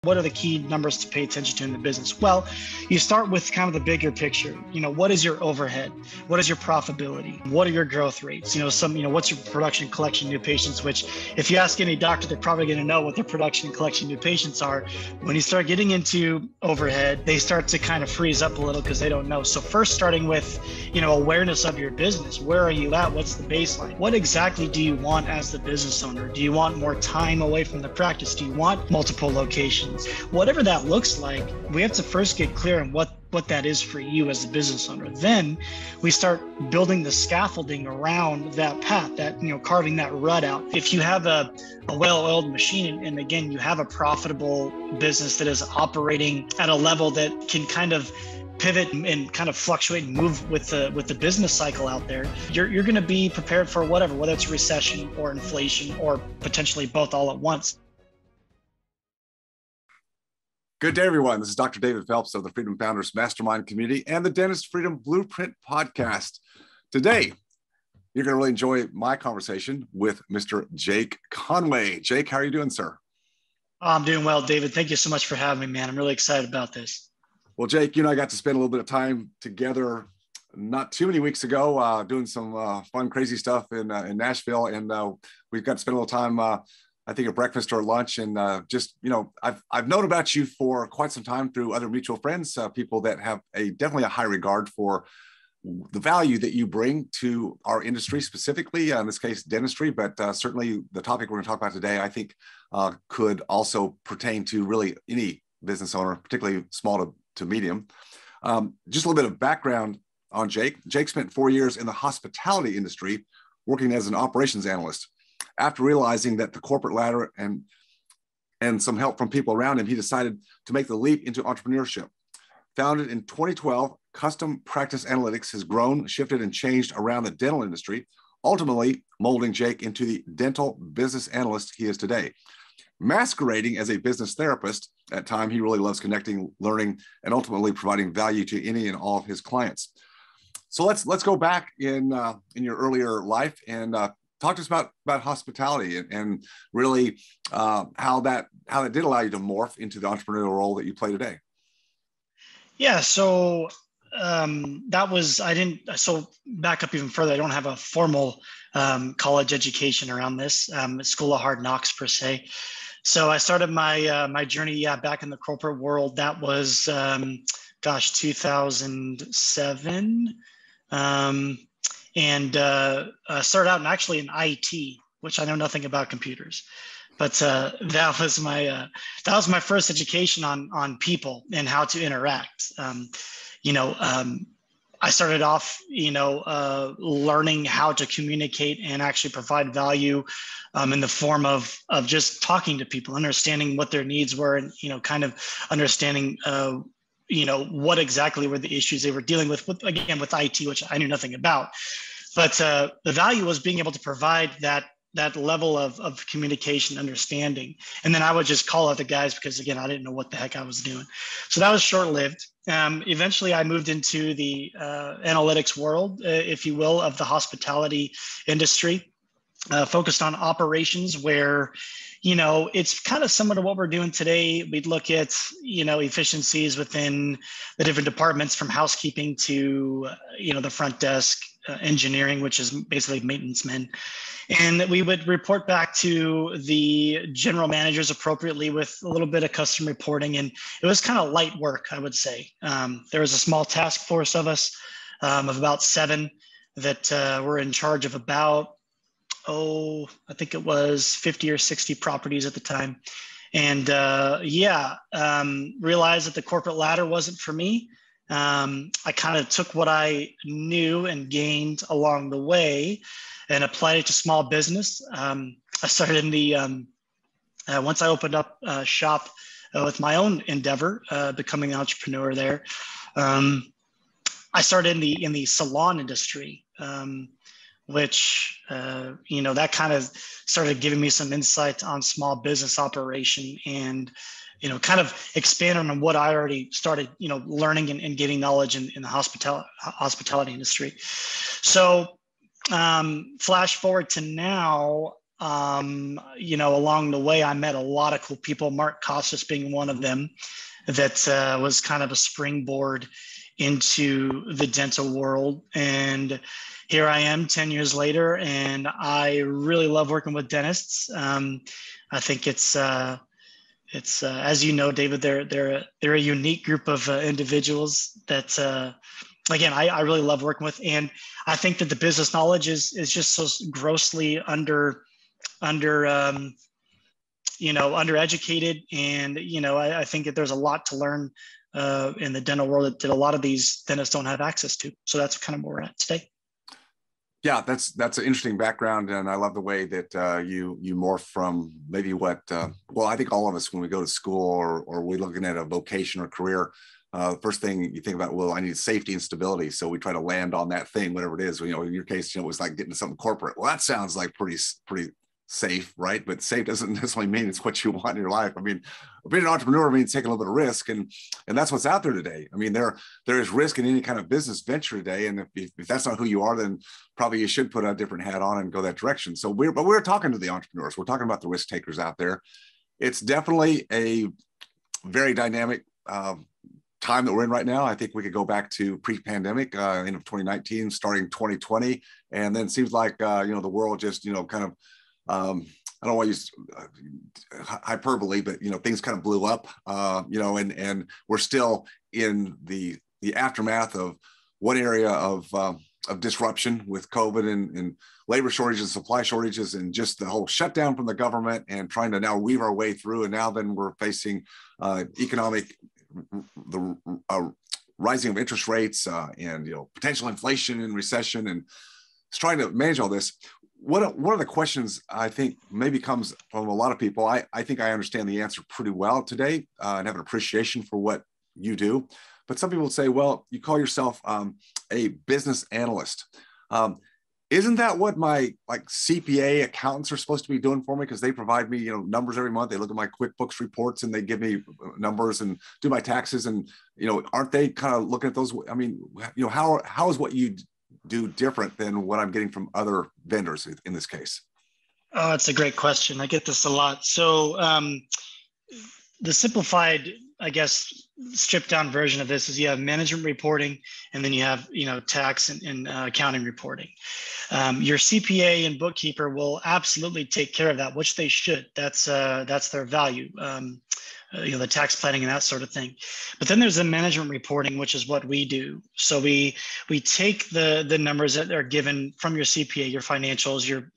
What are the key numbers to pay attention to in the business? Well, you start with kind of the bigger picture. What is your overhead? What is your profitability? What are your growth rates? What's your production, collection, new patients, which if you ask any doctor, they're probably going to know what their production, collection, new patients are. When you start getting into overhead, they start to kind of freeze up a little because they don't know. So first starting with, awareness of your business. Where are you at? What's the baseline? What exactly do you want as the business owner? Do you want more time away from the practice? Do you want multiple locations? Whatever that looks like, we have to first get clear on what that is for you as a business owner. Then we start building the scaffolding around that path, that, carving that rut out. If you have a well-oiled machine, and again, you have a profitable business that is operating at a level that can kind of pivot and kind of fluctuate and move with the business cycle out there, you're going to be prepared for whether it's recession or inflation or potentially both all at once. Good day, everyone. This is Dr. David Phelps of the Freedom Founders Mastermind Community and the Dentist Freedom Blueprint Podcast. Today, you're going to really enjoy my conversation with Mr. Jake Conway. Jake, how are you doing, sir? I'm doing well, David. Thank you so much for having me, man. I'm really excited about this. Well, Jake, you and I got to spend a little bit of time together not too many weeks ago, doing some fun, crazy stuff in Nashville. And we've got to spend a little time I think at breakfast or lunch, and I've known about you for quite some time through other mutual friends, people that have definitely a high regard for the value that you bring to our industry, specifically in this case dentistry, but certainly the topic we're going to talk about today, I think, could also pertain to really any business owner, particularly small to medium. Just a little bit of background on Jake. Jake spent 4 years in the hospitality industry working as an operations analyst. After realizing that the corporate ladder and some help from people around him, he decided to make the leap into entrepreneurship. Founded in 2012, Custom Practice Analytics has grown, shifted, and changed around the dental industry, ultimately molding Jake into the dental business analyst he is today. Masquerading as a business therapist, at times he really loves connecting, learning, and ultimately providing value to any and all of his clients. So let's go back in your earlier life and talk to us about hospitality and really how that did allow you to morph into the entrepreneurial role that you play today. Yeah, so so back up even further, I don't have a formal college education around this, School of Hard Knocks per se. So I started my journey, back in the corporate world. That was, 2007. And started out actually in IT, which I know nothing about computers, but that was my first education on people and how to interact. I started off, learning how to communicate and actually provide value in the form of just talking to people, understanding what their needs were, and kind of understanding what exactly were the issues they were dealing with IT, which I knew nothing about. But the value was being able to provide that level of communication, understanding. And then I would just call out the guys because, again, I didn't know what the heck I was doing. So that was short-lived. Eventually, I moved into the analytics world, if you will, of the hospitality industry, focused on operations where, it's kind of similar to what we're doing today. We'd look at, efficiencies within the different departments, from housekeeping to, the front desk, engineering, which is basically maintenance men. And we would report back to the general managers appropriately with a little bit of custom reporting. And it was kind of light work, I would say. There was a small task force of us, of about 7 that were in charge of about, I think it was 50 or 60 properties at the time. And realized that the corporate ladder wasn't for me. I kind of took what I knew and gained along the way and applied it to small business. I started in the, once I opened up a shop with my own endeavor, becoming an entrepreneur there, I started in the salon industry, which, that kind of started giving me some insight on small business operation and, kind of expanded on what I already started, learning and getting knowledge in the hospitality industry. So flash forward to now, along the way, I met a lot of cool people, Mark Costas being one of them, that was kind of a springboard into the dental world. And here I am 10 years later, and I really love working with dentists. I think it's as you know, David, they're a unique group of individuals that, again, I really love working with. And I think that the business knowledge is just so grossly undereducated. And, I think that there's a lot to learn in the dental world that a lot of these dentists don't have access to. So that's kind of where we're at today. Yeah, that's an interesting background, and I love the way that you morph from maybe what I think all of us, when we go to school or we're looking at a vocation or career, first thing you think about, well, I need safety and stability, so we try to land on that thing, whatever it is. In your case, it was like getting to something corporate. Well, that sounds like pretty safe, right? But safe doesn't necessarily mean it's what you want in your life. I mean, being an entrepreneur means taking a little bit of risk, and that's what's out there today. I mean, there is risk in any kind of business venture today, and if that's not who you are, then probably you should put a different hat on and go that direction. So we're talking to the entrepreneurs. We're talking about the risk takers out there. It's definitely a very dynamic time that we're in right now. I think we could go back to pre-pandemic, end of 2019, starting 2020, and then it seems like the world just kind of I don't want to use hyperbole, but things kind of blew up, and we're still in the aftermath of one area of disruption with COVID and labor shortages, supply shortages, and just the whole shutdown from the government and trying to now weave our way through. And now then we're facing the rising of interest rates and potential inflation and recession, and it's trying to manage all this. One of the questions I think maybe comes from a lot of people, I think I understand the answer pretty well today and have an appreciation for what you do. But some people say, well, you call yourself a business analyst. Isn't that what my CPA accountants are supposed to be doing for me? Because they provide me numbers every month. They look at my QuickBooks reports and they give me numbers and do my taxes. And aren't they kind of looking at those? I mean, how is what you do different than what I'm getting from other vendors in this case? Oh, that's a great question. I get this a lot. So the simplified, I guess, stripped down version of this is you have management reporting, and then you have tax and accounting reporting. Your CPA and bookkeeper will absolutely take care of that, which they should. That's their value. The tax planning and that sort of thing. But then there's the management reporting, which is what we do. So we take the numbers that are given from your CPA, your financials, your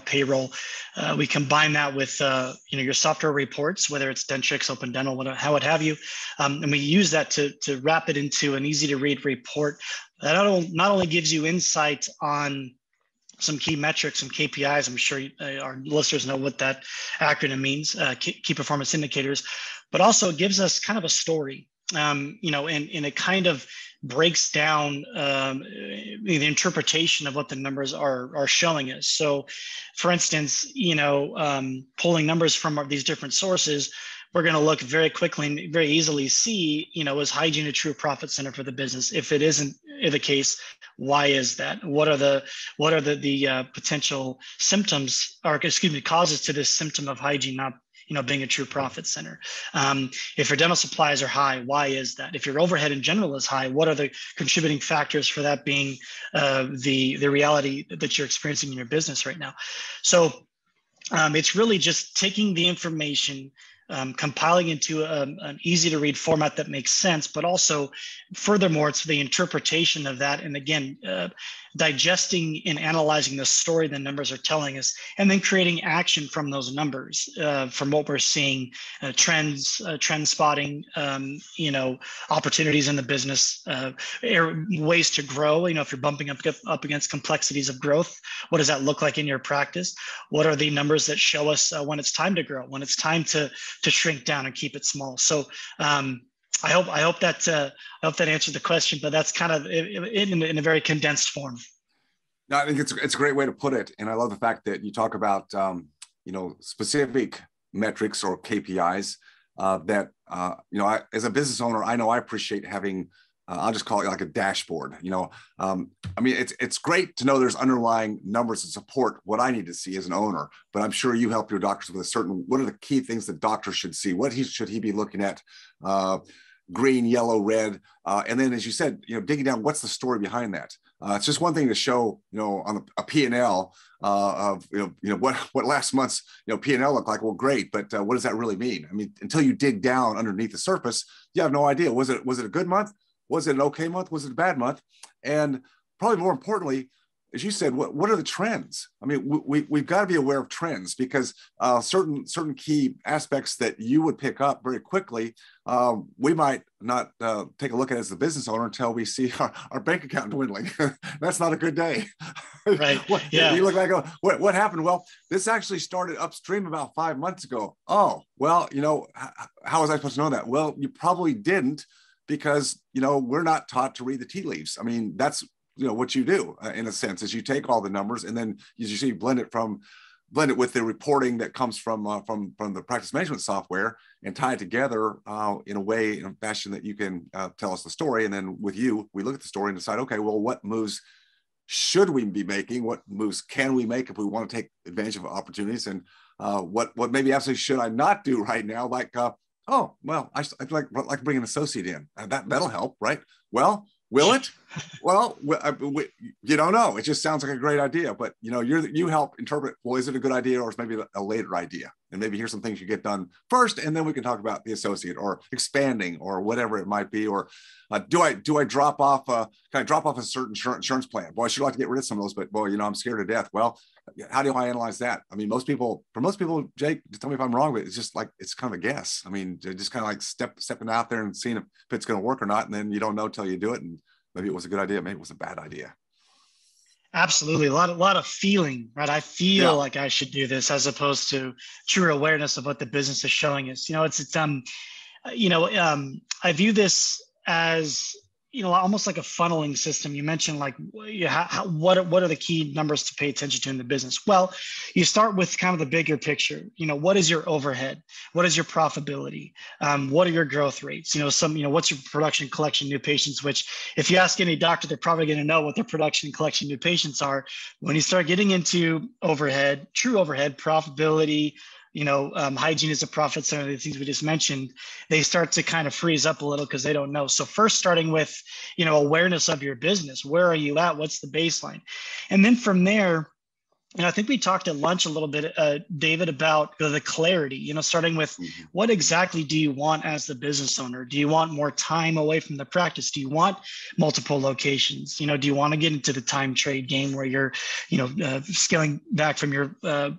payroll. We combine that with your software reports, whether it's Dentrix, Open Dental, what have you, and we use that to wrap it into an easy to read report that not only gives you insight on some key metrics, some KPIs. I'm sure our listeners know what that acronym means, key performance indicators, but also it gives us kind of a story, and it kind of breaks down the interpretation of what the numbers are showing us. So for instance, pulling numbers from these different sources, we're going to look very quickly and very easily see, is hygiene a true profit center for the business? If it isn't the case, why is that? What are the potential symptoms, or causes to this symptom of hygiene not being a true profit center? If your dental supplies are high, why is that? If your overhead in general is high, what are the contributing factors for that being the reality that you're experiencing in your business right now? So it's really just taking the information, compiling into an easy to read format that makes sense, but also furthermore, it's the interpretation of that. And again, digesting and analyzing the story the numbers are telling us, and then creating action from those numbers, from what we're seeing, trends, trend spotting, opportunities in the business, ways to grow. If you're bumping up against complexities of growth, what does that look like in your practice? What are the numbers that show us when it's time to grow, when it's time to shrink down and keep it small? So I hope that answered the question, but that's kind of in a very condensed form. No, I think it's a great way to put it, and I love the fact that you talk about specific metrics or KPIs that I, as a business owner, I know I appreciate having I'll just call it like a dashboard. I mean, it's great to know there's underlying numbers to support what I need to see as an owner, but I'm sure you help your doctors with what are the key things that doctors should see? Should he be looking at? Green, yellow, red, and then, as you said, digging down, what's the story behind that? It's just one thing to show, on a P&L of what last month's P&L looked like. Well, great, but what does that really mean? I mean, until you dig down underneath the surface, you have no idea. Was it a good month? Was it an okay month? Was it a bad month? And probably more importantly, as you said, what are the trends? I mean, we've got to be aware of trends, because certain key aspects that you would pick up very quickly, we might not take a look at as the business owner until we see our bank account dwindling. That's not a good day. Right. Yeah. You look like, what happened? Well, this actually started upstream about 5 months ago. Oh, well, how was I supposed to know that? Well, you probably didn't, because, we're not taught to read the tea leaves. I mean, that's what you do in a sense, is you take all the numbers and then you blend it with the reporting that comes from the practice management software, and tie it together in a fashion that you can tell us the story. And then with you, we look at the story and decide, okay, well, what moves should we be making? What moves can we make if we want to take advantage of opportunities? And what maybe absolutely should I not do right now? Like, oh, well, I'd like to bring an associate in. That'll help, right? Well, will it? Well, you don't know. It just sounds like a great idea, but you help interpret. Well, is it a good idea, or is maybe a later idea? And maybe here's some things you get done first, and then we can talk about the associate or expanding or whatever it might be. Or do I drop off? Can I drop off a certain insurance plan? Well, I should like to get rid of some of those, but I'm scared to death. Well, how do I analyze that? I mean, most people, Jake, just tell me if I'm wrong, but it's just like, it's kind of a guess. I mean, just kind of like stepping out there and seeing if it's going to work or not. And then you don't know till you do it. And maybe it was a good idea. Maybe it was a bad idea. Absolutely. A lot of feeling, right? I feel like I should do this, as opposed to true awareness of what the business is showing us. I view this as, almost like a funneling system. You mentioned like, what are the key numbers to pay attention to in the business? Well, you start with kind of the bigger picture. What is your overhead? What is your profitability? What are your growth rates? What's your production, collection, new patients? Which, if you ask any doctor, they're probably going to know what their production and collection new patients are. When you start getting into overhead, true overhead, profitability, hygiene is a profit center, the things we just mentioned, they start to kind of freeze up a little because they don't know. So first, starting with, awareness of your business. Where are you at? What's the baseline? And then from there, I think we talked at lunch a little bit, David, about the clarity, starting with what exactly do you want as the business owner? Do you want more time away from the practice? Do you want multiple locations? Do you want to get into the time trade game where you're, scaling back from your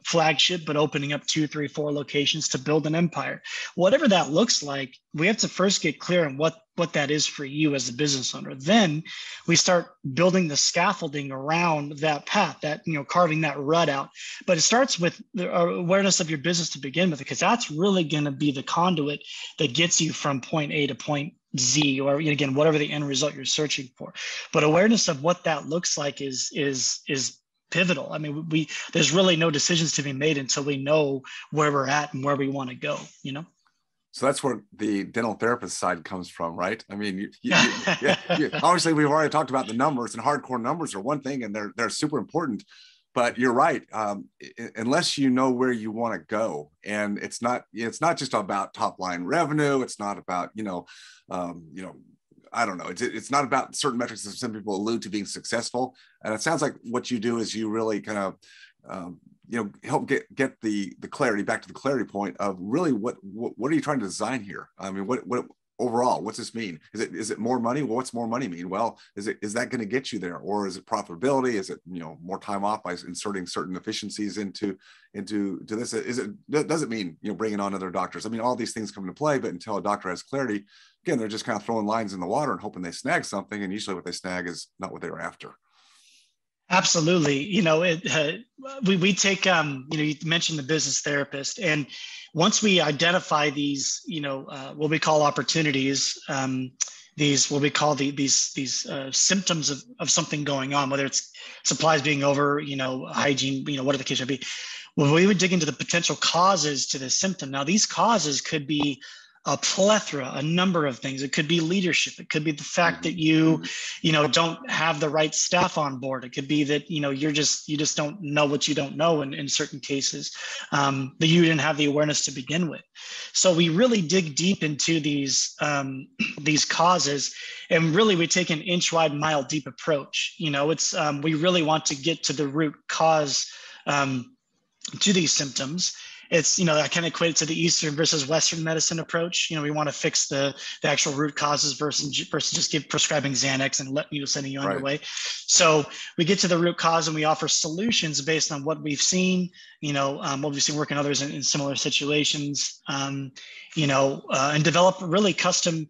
flagship, but opening up 2, 3, 4 locations to build an empire? Whatever that looks like, we have to first get clear on what that is for you as a business owner. Then we start building the scaffolding around that path, that, carving that rut out. But it starts with the awareness of your business to begin with, because that's really going to be the conduit that gets you from point A to point Z, or again, whatever the end result you're searching for. But awareness of what that looks like is pivotal. I mean, there's really no decisions to be made until we know where we're at and where we want to go, So that's where the dental therapist side comes from, right? I mean, obviously we've already talked about the numbers, and hardcore numbers are one thing, and they're super important. But you're right. Unless you know where you want to go, and it's not just about top line revenue. It's not about I don't know. It's not about certain metrics that some people allude to being successful. And it sounds like what you do is you really kind of help get the clarity, back to the clarity point of really what are you trying to design here? I mean, what overall, what's this mean? Is it more money? Well, what's more money mean? Well, is that going to get you there, or is it profitability? Is it more time off by inserting certain efficiencies into this? Does it mean bringing on other doctors? I mean, all these things come into play, but until a doctor has clarity, again, they're just kind of throwing lines in the water and hoping they snag something, and usually what they snag is not what they were after. Absolutely. We take, you mentioned the business therapist, and once we identify these, what we call opportunities, these, what we call these symptoms of something going on, whether it's supplies being over, hygiene, whatever the case may be, well, we would dig into the potential causes to the symptom. Now, these causes could be a plethora, a number of things. It could be leadership. It could be the fact that you don't have the right staff on board. It could be that, you just don't know what you don't know in certain cases, that you didn't have the awareness to begin with. So we really dig deep into these causes, and really we take an inch wide, mile deep approach. We really want to get to the root cause to these symptoms. It's, I kind of equate it to the Eastern versus Western medicine approach. We want to fix the actual root causes versus just prescribing Xanax and sending you on your way. So we get to the root cause and we offer solutions based on what we've seen, what we've seen working others in similar situations, and develop really custom,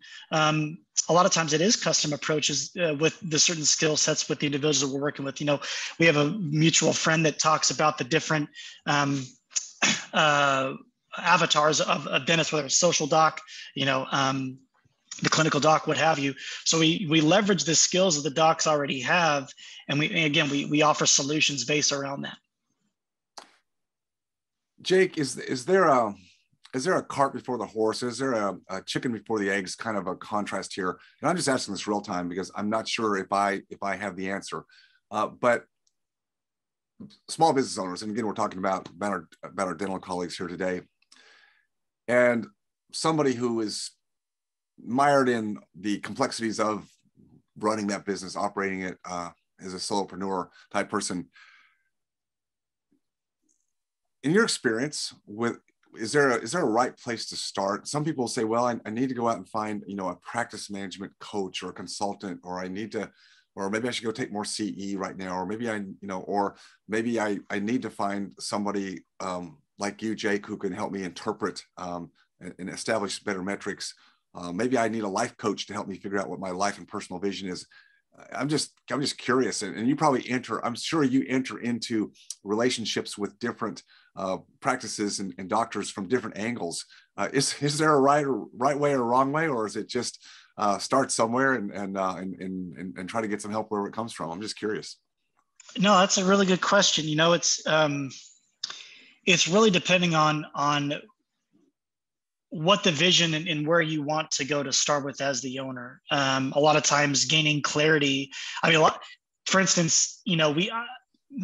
a lot of times it is custom approaches with the certain skill sets with the individuals that we're working with. We have a mutual friend that talks about the different avatars of dentists, whether it's social doc, the clinical doc, what have you. So we leverage the skills that the docs already have, and we offer solutions based around that. Jake, is there a cart before the horse? Is there a chicken before the eggs kind of a contrast here? And I'm just asking this real time because I'm not sure if I have the answer. But small business owners, and again, we're talking about our dental colleagues here today, and somebody who is mired in the complexities of running that business, operating it as a solopreneur type person. In your experience, is there a right place to start? Some people say, well, I need to go out and find, a practice management coach or a consultant, or or maybe I should go take more CE right now, or maybe I need to find somebody like you, Jake, who can help me interpret and establish better metrics. Maybe I need a life coach to help me figure out what my life and personal vision is. I'm just curious, and you probably I'm sure you enter into relationships with different practices and doctors from different angles. Is there a right way or wrong way, or is it just start somewhere and try to get some help wherever it comes from? I'm just curious. No, that's a really good question. It's really depending on what the vision and where you want to go to start with as the owner. A lot of times gaining clarity. For instance,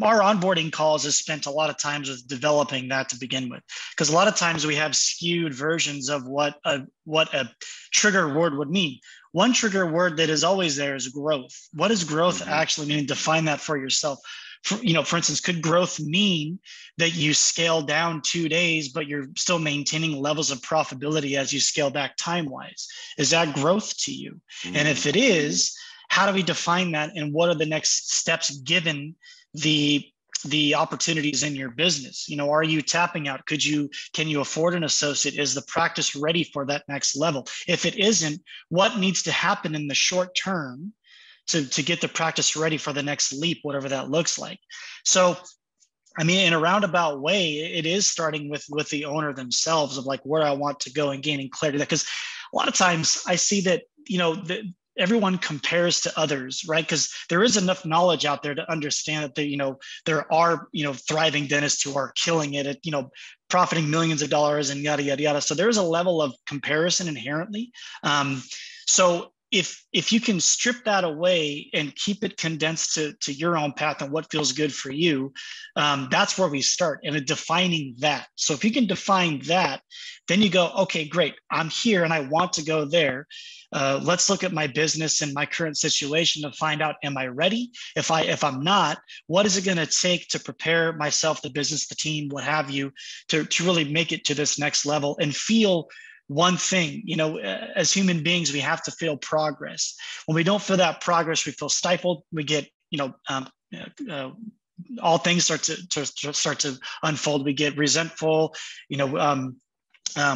our onboarding calls is spent a lot of times with developing that to begin with, because a lot of times we have skewed versions of what a trigger word would mean. One trigger word that is always there is growth. What does growth actually mean? Define that for yourself. For instance, could growth mean that you scale down 2 days, but you're still maintaining levels of profitability as you scale back time-wise? Is that growth to you? And if it is, how do we define that? And what are the next steps given the opportunities in your business? Are you tapping out? Can you afford an associate? Is the practice ready for that next level? If it isn't, what needs to happen in the short term to get the practice ready for the next leap, whatever that looks like? So, in a roundabout way, it is starting with the owner themselves of like where I want to go and gaining clarity. Because a lot of times I see that, everyone compares to others, right? Because there is enough knowledge out there to understand that there are thriving dentists who are killing it at profiting millions of dollars and yada yada yada. So there is a level of comparison inherently. So if you can strip that away and keep it condensed to your own path and what feels good for you, that's where we start, and defining that. So if you can define that, then you go, okay, great, I'm here and I want to go there. Let's look at my business and my current situation to find out, am I ready? If I'm not, what is it going to take to prepare myself, the business, the team, what have you, to really make it to this next level and feel one thing? As human beings, we have to feel progress. When we don't feel that progress, we feel stifled. We get, all things start to unfold. We get resentful,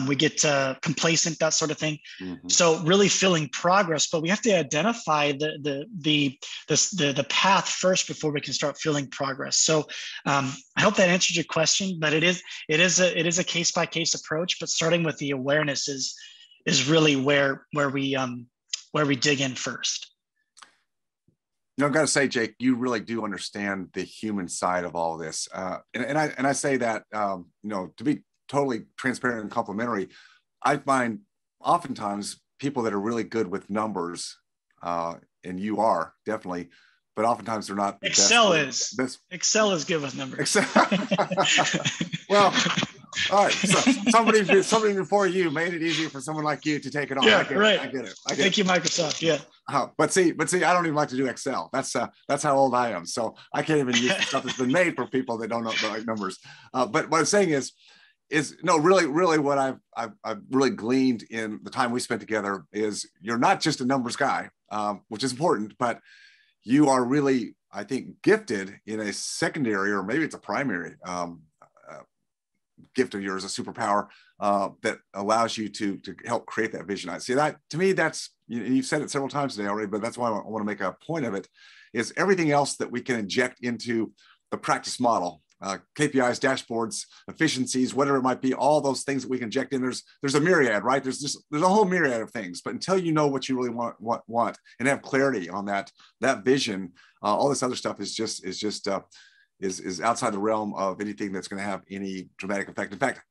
we get complacent, that sort of thing. So really feeling progress, but we have to identify the path first before we can start feeling progress. So I hope that answered your question, but it is a case by case approach. But starting with the awareness is really where we dig in first. I've got to say, Jake, you really do understand the human side of all this, and I say that to be totally transparent and complimentary. I find oftentimes people that are really good with numbers, and you are definitely, but oftentimes they're not the Excel best. Excel is good with numbers. Excel. Well, all right. So somebody before you made it easier for someone like you to take it on. Yeah, I get right. it. I get it. Thank you, Microsoft. Yeah. But see, I don't even like to do Excel. That's how old I am. So I can't even use the stuff that's been made for people that don't know the right numbers. But what I'm saying is no, really what I've really gleaned in the time we spent together is you're not just a numbers guy, which is important, but you are really, I think, gifted in a secondary, or maybe it's a primary gift of yours, a superpower that allows you to help create that vision. I see that. To me, that's, you've said it several times today already, but that's why I want to make a point of it, is everything else that we can inject into the practice model, KPIs, dashboards, efficiencies, whatever it might be, all those things that we can inject in. There's a myriad, right? There's a whole myriad of things, but until you know what you really want and have clarity on that vision, all this other stuff is outside the realm of anything that's going to have any dramatic effect. In fact,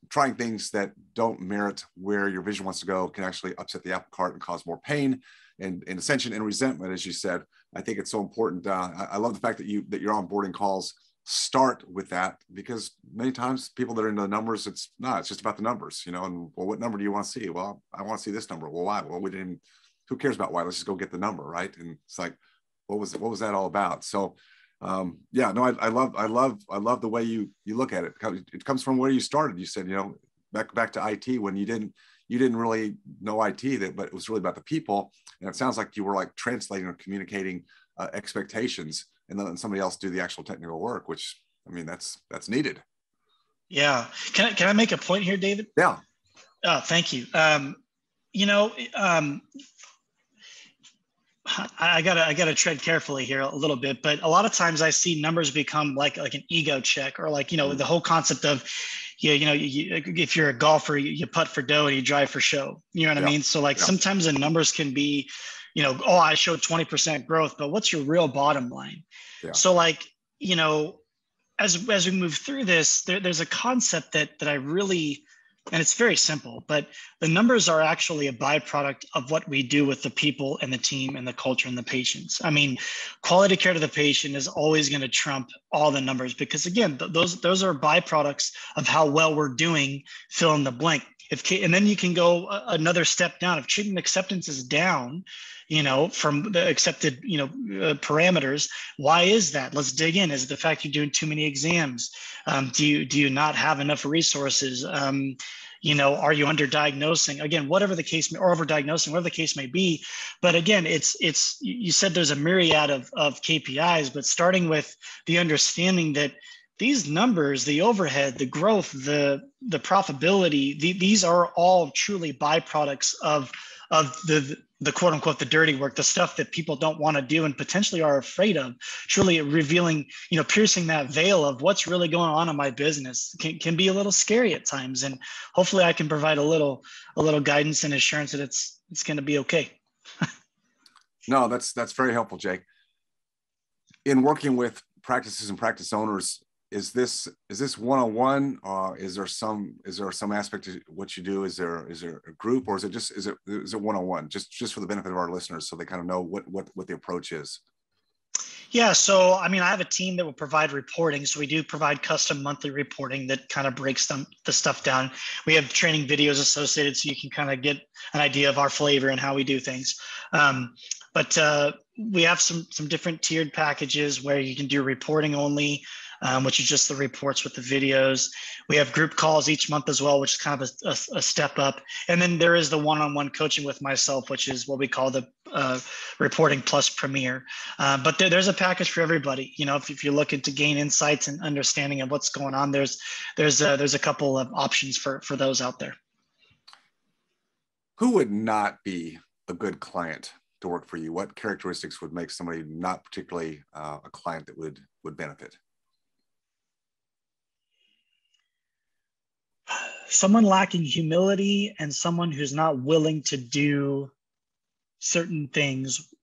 trying things that don't merit where your vision wants to go can actually upset the apple cart and cause more pain and ascension and resentment, as you said. I think it's so important. I love the fact that your onboarding calls start with that, because many times people that are into the numbers, it's just about the numbers, and well, what number do you want to see? Well, I want to see this number. Well, why? Well, who cares about why? Let's just go get the number, right? And it's like, what was that all about? So I love the way you look at it. It comes from where you started. You said, back to IT, when you didn't really know IT, but it was really about the people. And it sounds like you were like translating or communicating expectations, and then somebody else do the actual technical work, which, I mean, that's needed. Yeah. Can I make a point here, David? Yeah. Thank you. I gotta tread carefully here a little bit, but a lot of times I see numbers become like an ego check, or the whole concept of, if you're a golfer, you putt for dough and you drive for show. You know what I mean? So sometimes the numbers can be, I showed 20% growth, but what's your real bottom line? Yeah. So as we move through this, there's a concept that I really, and it's very simple, but the numbers are actually a byproduct of what we do with the people and the team and the culture and the patients. I mean, quality care to the patient is always going to trump all the numbers, because again, those are byproducts of how well we're doing, fill in the blank. And then you can go another step down. If treatment acceptance is down, from the accepted, parameters, why is that? Let's dig in. Is it the fact you're doing too many exams? Do you not have enough resources? Are you underdiagnosing? Again, whatever the case may, or overdiagnosing, whatever the case may be. But again, you said there's a myriad of KPIs, but starting with the understanding that these numbers, the overhead, the growth, the profitability, these are all truly byproducts of the quote unquote, the dirty work, the stuff that people don't want to do and potentially are afraid of, truly revealing, piercing that veil of what's really going on in my business can be a little scary at times. And hopefully I can provide a little guidance and assurance that it's going to be okay. No, that's very helpful, Jake. In working with practices and practice owners, is this one-on-one? Is there some aspect to what you do? Is there a group, or is it one-on-one? Just for the benefit of our listeners, so they kind of know what the approach is. Yeah, so I have a team that will provide reporting. So we do provide custom monthly reporting that kind of breaks the stuff down. We have training videos associated, so you can kind of get an idea of our flavor and how we do things. But we have some different tiered packages where you can do reporting only, which is just the reports with the videos. We have group calls each month as well, which is kind of a step up. And then there is the one-on-one coaching with myself, which is what we call the reporting plus premier. But there's a package for everybody. If you're looking to gain insights and understanding of what's going on, there's a couple of options for those out there. Who would not be a good client to work for you? What characteristics would make somebody not particularly a client that would benefit? Someone lacking humility and someone who's not willing to do certain things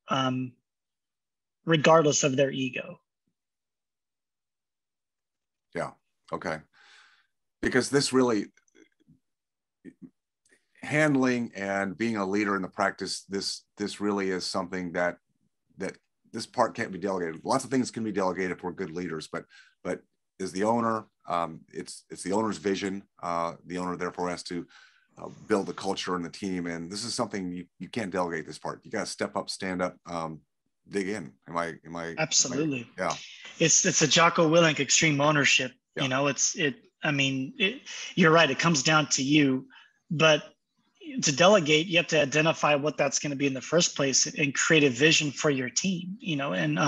regardless of their ego. Yeah. Okay. Because this really, handling and being a leader in the practice, this really is something that this part can't be delegated. Lots of things can be delegated if we're good leaders, but as the owner, it's the owner's vision. The owner therefore has to build the culture and the team, and this is something you can't delegate this part. You got to step up, stand up, dig in. Am I Absolutely? Yeah. It's a Jocko Willink extreme ownership. Yeah. You know, you're right. It comes down to you, but to delegate, you have to identify what that's going to be in the first place and create a vision for your team. You know, and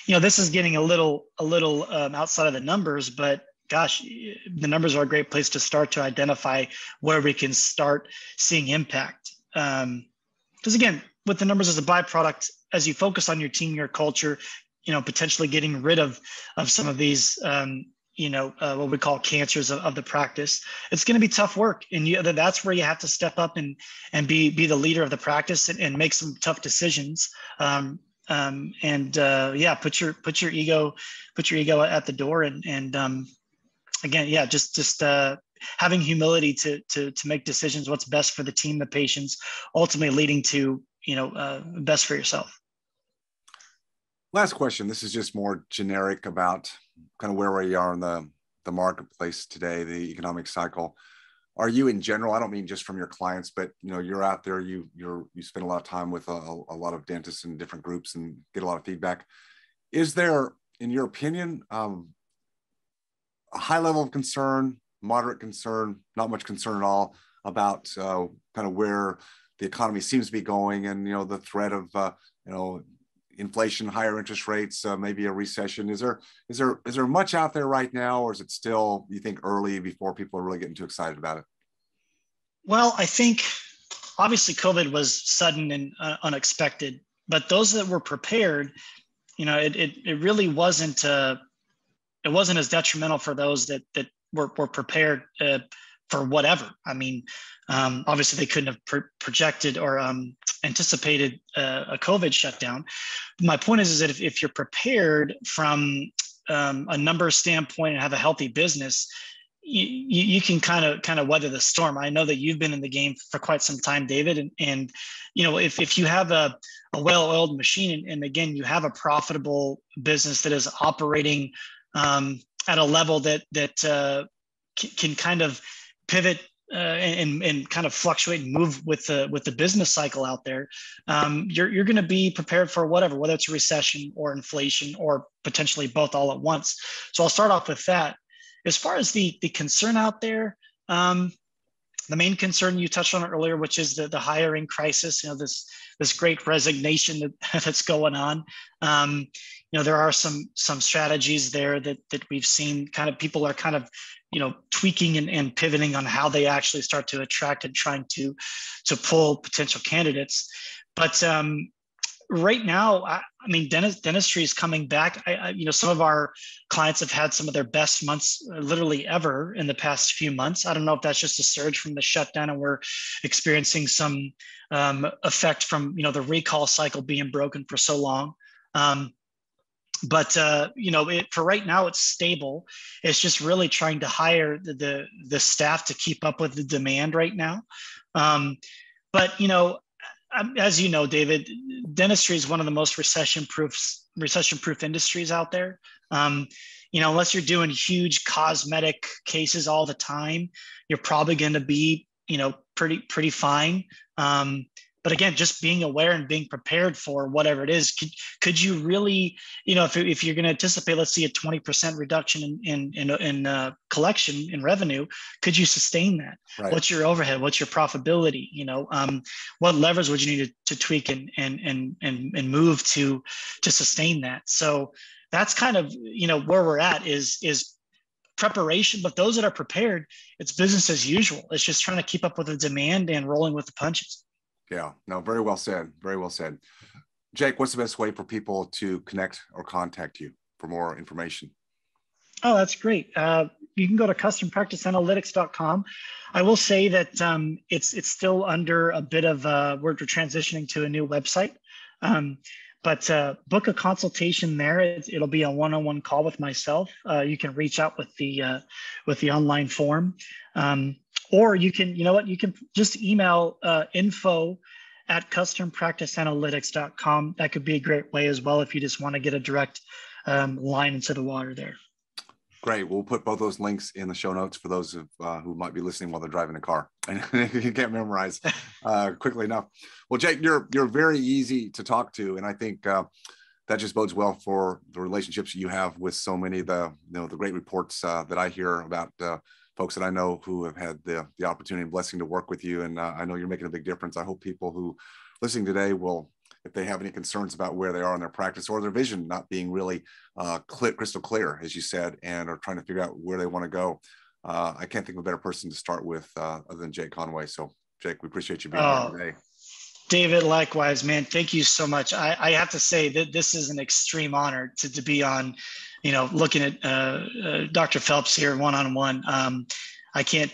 this is getting a little outside of the numbers, but gosh, the numbers are a great place to start to identify where we can start seeing impact. Because again, with the numbers as a byproduct, as you focus on your team, your culture, potentially getting rid of some of these, what we call cancers of the practice, it's going to be tough work. And that's where you have to step up and be the leader of the practice and make some tough decisions. Put your ego at the door and again, just having humility to make decisions, what's best for the team, the patients, ultimately leading to, best for yourself. Last question. This is just more generic about kind of where we are in the marketplace today, the economic cycle. Are you in general, I don't mean just from your clients, but you're out there, you spend a lot of time with a lot of dentists and different groups and get a lot of feedback. Is there, in your opinion, a high level of concern, moderate concern, not much concern at all about kind of where the economy seems to be going, and the threat of inflation, higher interest rates, maybe a recession? Is there much out there right now, or is it still, you think, early before people are really getting too excited about it? Well, I think obviously COVID was sudden and unexpected, but those that were prepared, it really wasn't. It wasn't as detrimental for those that were prepared for whatever. I mean, obviously they couldn't have projected or anticipated a COVID shutdown. My point is that if you're prepared from a numbers standpoint and have a healthy business, you can kind of weather the storm. I know that you've been in the game for quite some time, David, and if you have a well-oiled machine, and again, you have a profitable business that is operating at a level that can kind of pivot and kind of fluctuate and move with the business cycle out there, you're going to be prepared for whether it's a recession or inflation or potentially both all at once. So I'll start off with that. As far as the concern out there, the main concern, you touched on it earlier, which is the hiring crisis, this great resignation that's going on. There are some strategies there that we've seen, kind of people are kind of, tweaking and pivoting on how they actually start to attract and trying to pull potential candidates. But right now, I mean, dentistry is coming back. Some of our clients have had some of their best months literally ever in the past few months. I don't know if that's just a surge from the shutdown and we're experiencing some effect from, the recall cycle being broken for so long. But for right now, it's stable. It's just really trying to hire the staff to keep up with the demand right now. But as you know, David, dentistry is one of the most recession-proof industries out there. Unless you're doing huge cosmetic cases all the time, you're probably going to be, pretty fine. But again, just being aware and being prepared for whatever it is, could you really, if you're going to anticipate, let's see, a 20% reduction in collection in revenue, could you sustain that? Right. What's your overhead? What's your profitability? What levers would you need to tweak and move to sustain that? So that's kind of, where we're at is preparation, but those that are prepared, it's business as usual. It's just trying to keep up with the demand and rolling with the punches. Yeah, no, very well said. Very well said. Jake, what's the best way for people to connect or contact you for more information? Oh, that's great. You can go to custompracticeanalytics.com. I will say that it's still under a bit of we're transitioning to a new website. But book a consultation there. It'll be a one-on-one call with myself. You can reach out with the online form. Or you can, you know what, you can just email info@custompracticeanalytics.com. That could be a great way as well if you just want to get a direct line into the water there. Great. We'll put both those links in the show notes for those who might be listening while they're driving a car and you can't memorize quickly enough. Well, Jake, you're very easy to talk to, and I think that just bodes well for the relationships you have with so many of the the great reports that I hear about folks that I know who have had the opportunity and blessing to work with you. And I know you're making a big difference. I hope people who listening today will, if they have any concerns about where they are in their practice or their vision not being really crystal clear, as you said, and are trying to figure out where they want to go. I can't think of a better person to start with other than Jake Conway. So Jake, we appreciate you being here today. David, likewise, man. Thank you so much. I have to say that this is an extreme honor to be on, looking at Dr. Phelps here one-on-one. I can't,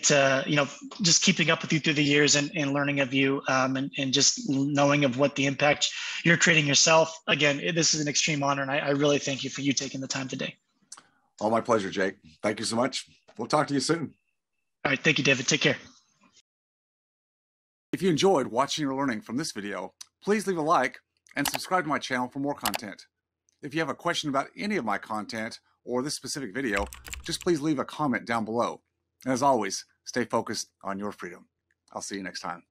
just keeping up with you through the years and learning of you and just knowing of what the impact you're creating yourself. Again, this is an extreme honor, and I really thank you for you taking the time today. Oh, my pleasure, Jake. Thank you so much. We'll talk to you soon. All right. Thank you, David. Take care. If you enjoyed watching or learning from this video, please leave a like and subscribe to my channel for more content. If you have a question about any of my content or this specific video, just please leave a comment down below. And as always, stay focused on your freedom. I'll see you next time.